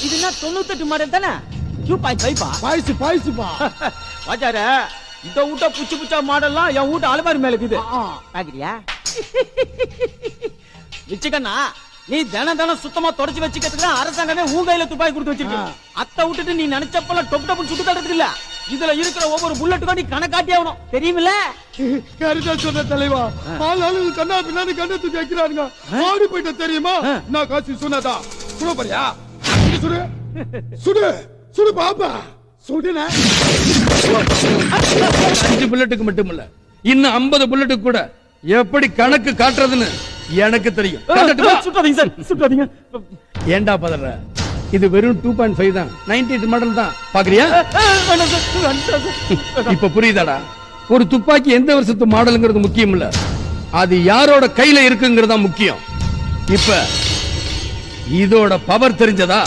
இது என்ன 98 மாடல் தானே? 2.5 பாய்ஸுப்பா. வாச்சார இந்த ஊட்ட புச்சா மாடல்லாம் என் வீட்டு அலமாரி மேல இருக்குது. பாக்குறியா? வச்சுக்கண்ணா, நீ தினம் சுத்தமா தொடச்சு வச்சுக்கிறதுக்கு அரசாங்கமே உன் கையில துப்பாக்கி கொடுத்து வச்சிருக்கு. அத்தை விட்டுட்டு நீ நினைச்சப்பெல்லாம் டொப் டொப்னு சுட்டு தடுறது இல்ல. இதுல இருக்கிற ஒவ்வொரு புல்லட்டுக்கும் நீ கணக்காட்டி ஆகணும், தெரியுமில்ல? கரெக்டா சொன்ன தலைவா. ஆளாளு கண்ணா பின்னாடி கண்ணை தூக்கி வைக்கிறானுங்க. ஓடி போயிட்ட தெரியுமா? நான் காசு சொன்னதா சுட போறியா? சுடு சுடு சுடு பாப்பா சுடுன. 5 புல்லட்டுக்கு மட்டும் இல்ல, இன்னும் 50 புல்லட்டுக்கு கூட எப்படி கணக்கு காட்டுறதுன்னு எனக்கு தெரியும். சுட்டாதீங்க சார், சுட்டாதீங்க. ஏண்டா பதற? இது வெறும் 2.5 தான், 98 மாடல் தான். பாக்குறியா? இப்ப புரியுதாடா? ஒரு துப்பாக்கி எந்த வருஷத்து மாடலுங்கிறது முக்கியம் இல்ல, அது யாரோட கையில இருக்குங்கிறது தான் முக்கியம். இப்ப இதோட பவர் தெரிஞ்சதா?